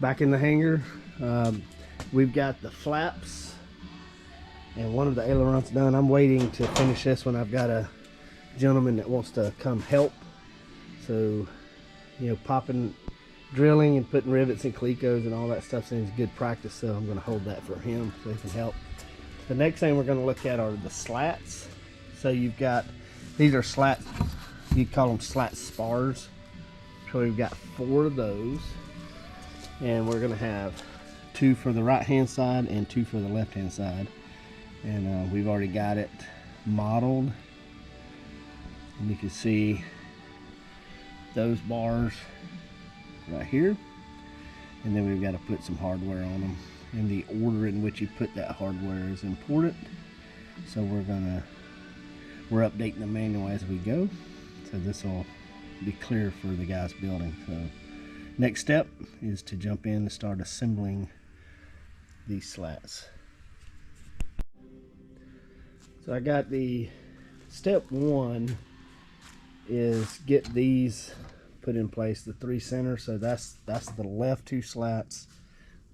Back in the hanger, we've got the flaps and one of the ailerons done. I'm waiting to finish this one. I've got a gentleman that wants to come help. So, you know, drilling and putting rivets and clecos and all that stuff seems good practice, so I'm going to hold that for him so he can help. The next thing we're going to look at are the slats. So you've got, these are slats, you call them slat spars. So we've got 4 of those, and we're going to have 2 for the right hand side and 2 for the left hand side. And we've already got it modeled, and you can see those bars right here, and then we've got to put some hardware on them, and the order in which you put that hardware is important. So we're updating the manual as we go, so this will be clear for the guys building. So next step is to jump in and start assembling these slats. So I got the step 1 is get these put in place, the 3 center. So that's the left 2 slats,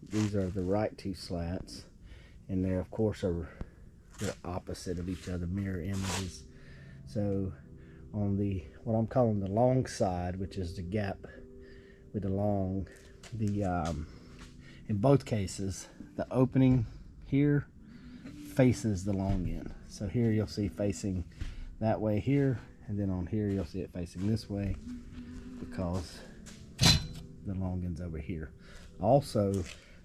these are the right 2 slats, and they of course are the opposite of each other, mirror images. So on the what I'm calling the long side, which is the gap with the long, in both cases the opening here faces the long end. So here you'll see facing that way here, and then on here you'll see it facing this way because the long end's over here. Also,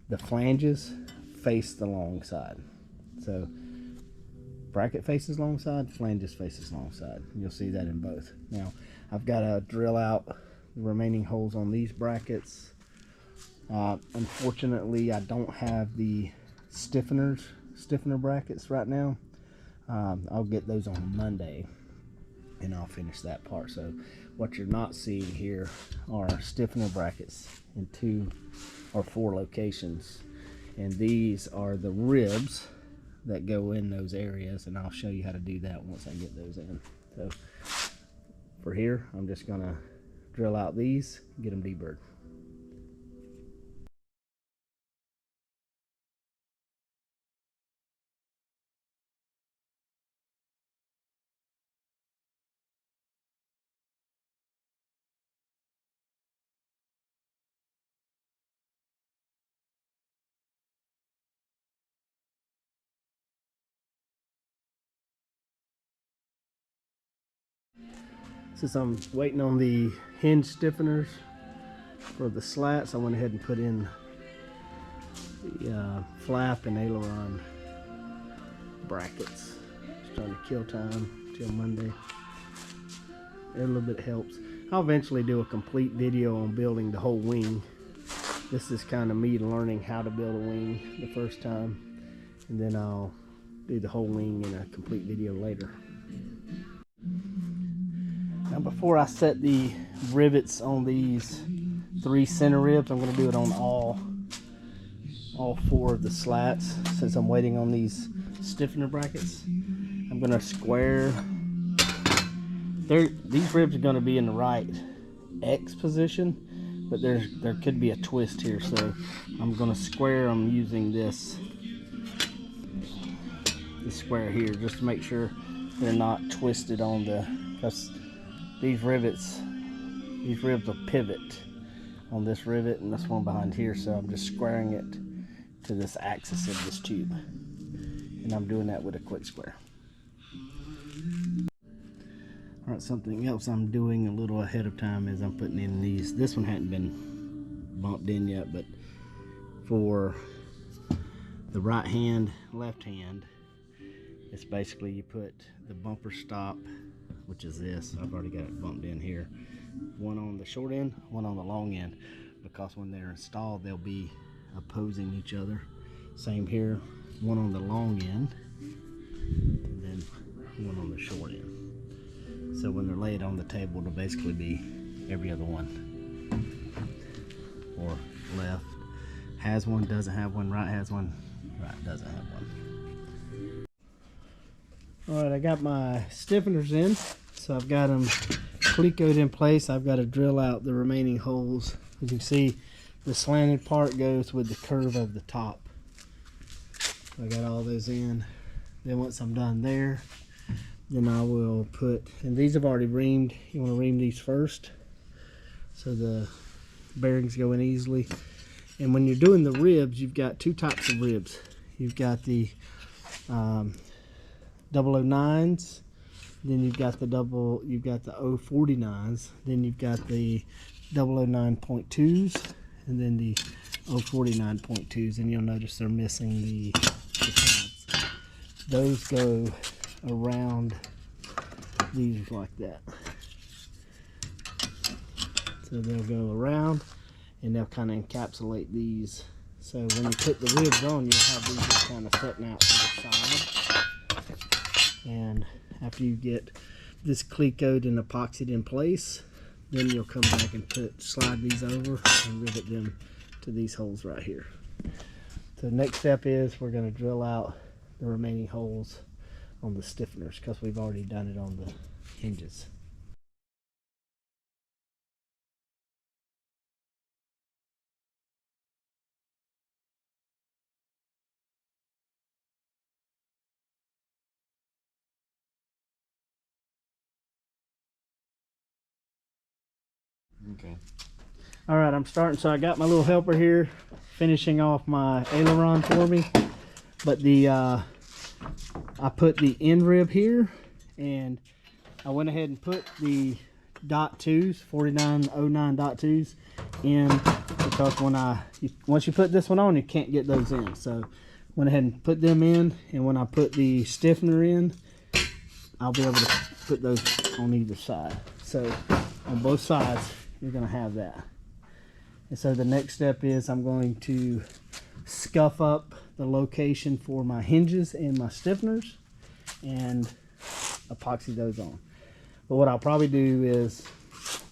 the flanges face the long side. So bracket faces long side, flanges faces long side. You'll see that in both. Now I've got to drill out the remaining holes on these brackets. Unfortunately, I don't have the stiffener brackets right now. I'll get those on Monday and I'll finish that part. So what you're not seeing here are stiffener brackets in 2 or 4 locations, and these are the ribs that go in those areas, and I'll show you how to do that once I get those in. So for here, I'm just gonna drill out these, get them deburred. Since I'm waiting on the hinge stiffeners for the slats, I went ahead and put in the flap and aileron brackets. Just trying to kill time till Monday. Every little bit helps. I'll eventually do a complete video on building the whole wing. This is kind of me learning how to build a wing the first time, and then I'll do the whole wing in a complete video later. Now before I set the rivets on these 3 center ribs, I'm going to do it on all 4 of the slats. Since I'm waiting on these stiffener brackets, I'm going to square. These ribs are going to be in the right X position, but there could be a twist here, so I'm going to square them using this square here, just to make sure they're not twisted on the, because these ribs will pivot on this rivet and this one behind here, so I'm just squaring it to this axis of this tube, and I'm doing that with a quick square. Alright, something else I'm doing a little ahead of time is I'm putting in these. This one hadn't been bumped in yet, but for the right hand, left hand, it's basically you put the bumper stop, which is this. I've already got it bumped in here. One on the short end, one on the long end, because when they're installed, they'll be opposing each other. Same here, one on the long end, and then one on the short end. So when they're laid on the table, it'll basically be every other one. Or left has one, doesn't have one, right has one, right doesn't have one. Alright, I got my stiffeners in, so I've got them clecoed in place. I've got to drill out the remaining holes. As you can see, the slanted part goes with the curve of the top. I got all those in. Then once I'm done there, then I will put, and these have already reamed. You want to ream these first so the bearings go in easily. And when you're doing the ribs, you've got two types of ribs. You've got the 009s, then you've got the 049s, then you've got the 009.2s, and then the 049.2s, and you'll notice they're missing the tabs. Those go around these like that. So they'll go around and they'll kind of encapsulate these. So when you put the ribs on, you'll have these just kind of setting out to the side. And after you get this clecoed and epoxied in place, then you'll come back and slide these over and rivet them to these holes right here. So the next step is we're going to drill out the remaining holes on the stiffeners because we've already done it on the hinges. Okay. All right, I'm starting. So I got my little helper here finishing off my aileron for me, but the I put the end rib here, and I went ahead and put the .2s, 4909.2s in, because once you put this one on, you can't get those in. So went ahead and put them in, and when I put the stiffener in, I'll be able to put those on either side. So on both sides, you're going to have that. And so the next step is I'm going to scuff up the location for my hinges and my stiffeners and epoxy those on. But what I'll probably do is,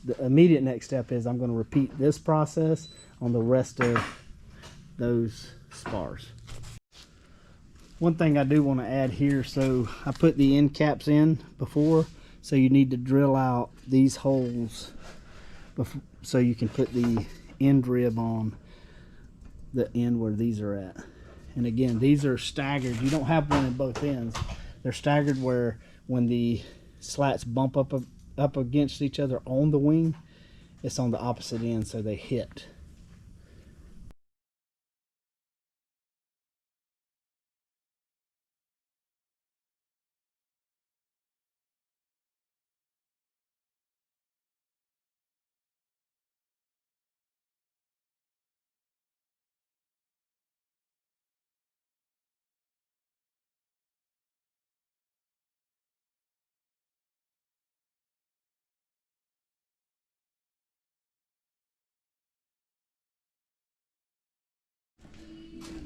the immediate next step is I'm going to repeat this process on the rest of those spars. One thing I do want to add here, so I put the end caps in before, so you need to drill out these holes before, so you can put the end rib on the end where these are at. And again, these are staggered. You don't have one in both ends. They're staggered where when the slats bump up against each other on the wing, it's on the opposite end, so they hit.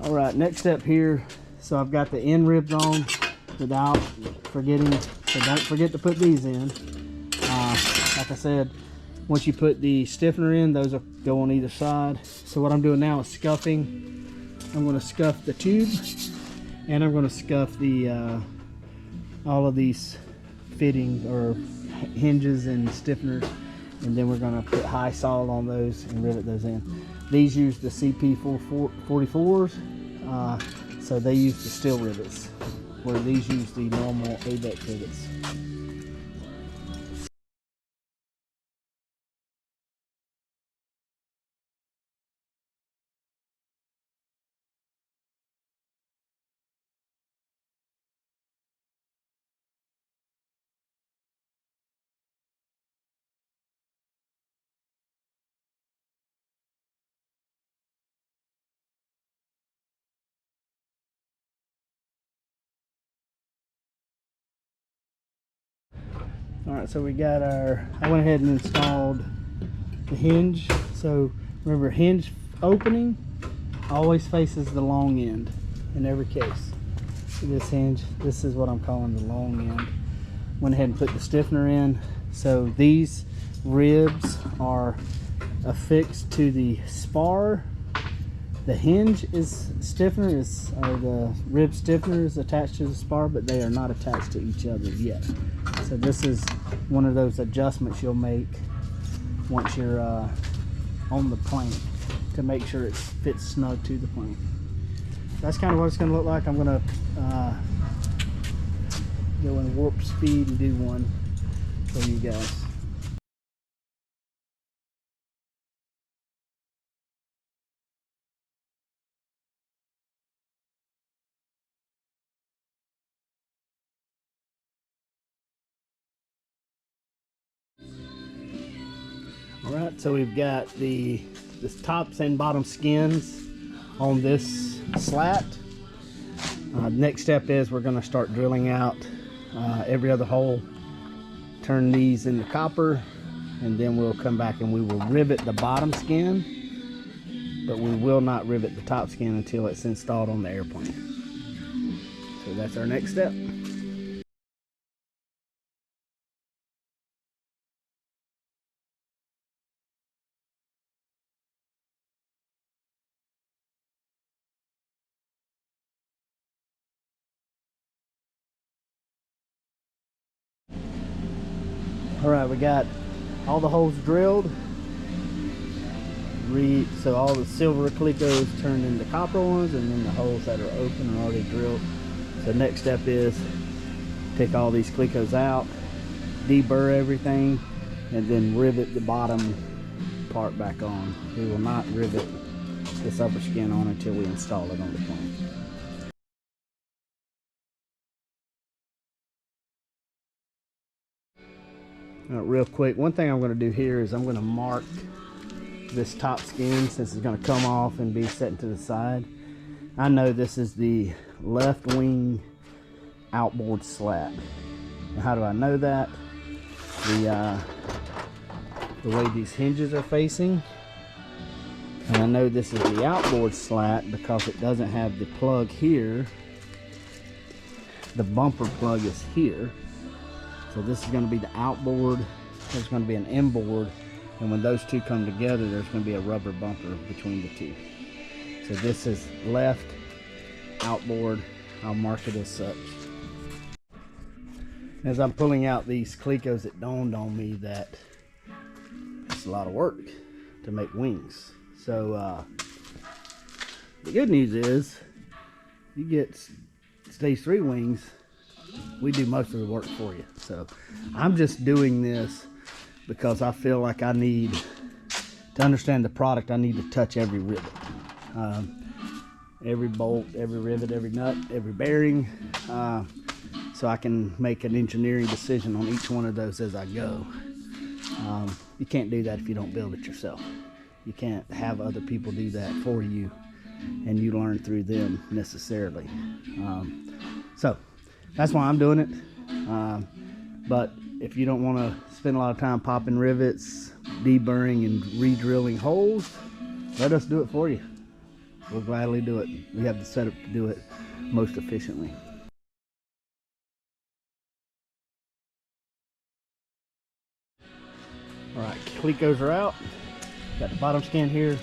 All right, next step here. So I've got the end ribs on without forgetting, so don't forget to put these in. Like I said, once you put the stiffener in, those will go on either side. So what I'm doing now is scuffing. I'm going to scuff the tube, and I'm going to scuff the all of these fittings or hinges and stiffeners, and then we're going to put high sol on those and rivet those in. These use the CP44s, so they use the steel rivets, where these use the normal ABEC rivets. Alright, so we got our, I went ahead and installed the hinge. So remember, hinge opening always faces the long end in every case. So this hinge, this is what I'm calling the long end. Went ahead and put the stiffener in. So these ribs are affixed to the spar. The hinge is stiffener, or the rib stiffener is attached to the spar, but they are not attached to each other yet. So this is one of those adjustments you'll make once you're on the plane. to make sure it fits snug to the plane. That's kind of what it's going to look like. I'm going to go in warp speed and do one for you guys. All right, so we've got the tops and bottom skins on this slat. Next step is we're going to start drilling out every other hole, turn these into copper, and then we'll come back and we will rivet the bottom skin, but we will not rivet the top skin until it's installed on the airplane. So that's our next step. All right, we got all the holes drilled. So all the silver clicos turned into copper ones, and then the holes that are open are already drilled. So next step is take all these clicos out, deburr everything, and then rivet the bottom part back on. We will not rivet this upper skin on until we install it on the plane. Real quick, one thing I'm going to do here is I'm going to mark this top skin since it's going to come off and be set to the side. I know this is the left wing outboard slat. Now, how do I know that? The way these hinges are facing. And I know this is the outboard slat because it doesn't have the plug here. The bumper plug is here. So this is going to be the outboard, there's going to be an inboard, and when those two come together, there's going to be a rubber bumper between the two. So this is left outboard. I'll mark it as such. As I'm pulling out these clicos, it dawned on me that it's a lot of work to make wings. So the good news is you get stage 3 wings, we do most of the work for you. So I'm just doing this because I feel like I need to understand the product. I need to touch every rivet, every bolt, every rivet, every nut, every bearing, so I can make an engineering decision on each one of those as I go. You can't do that if you don't build it yourself. You can't have other people do that for you and you learn through them necessarily. So that's why I'm doing it. But if you don't want to spend a lot of time popping rivets, deburring and re-drilling holes, let us do it for you. We'll gladly do it. We have the setup to do it most efficiently. All right, clicos are out. Got the bottom skin here.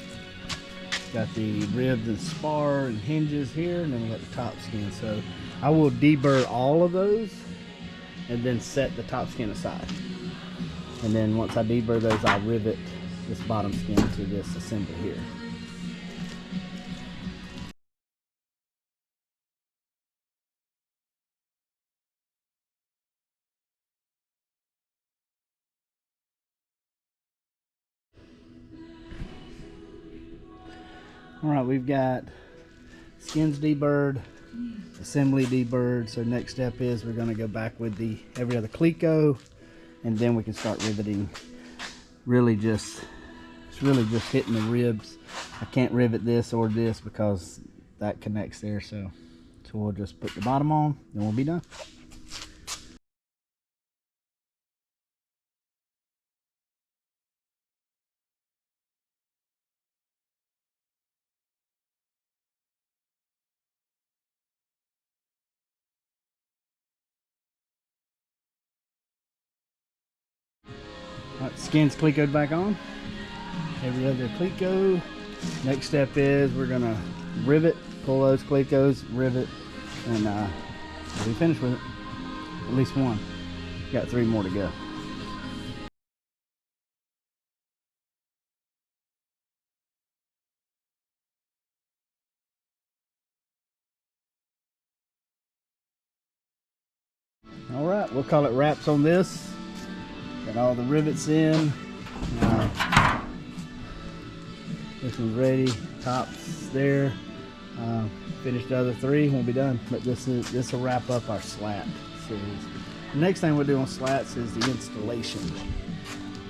Got the ribs and spar and hinges here, and then we got the top skin. So I will deburr all of those and then set the top skin aside. And then once I deburr those, I'll rivet this bottom skin to this assembly here. All right, we've got skins deburred, assembly deburred. So next step is we're going to go back with the every other clico, and then we can start riveting. It's really just hitting the ribs. I can't rivet this or this because that connects there. So we'll just put the bottom on, and we'll be done. All right, skin's clicoed back on. Every other clico. Next step is we're gonna rivet, pull those clicos, rivet, and we'll be finished with it. At least one. Got 3 more to go. right, we'll call it wraps on this. Got all the rivets in. This one's ready. Tops there. Finished the other 3. We'll be done. But this will wrap up our slat series. The next thing we'll do on slats is the installation.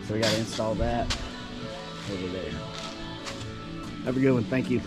So we got to install that over there. Have a good one. Thank you.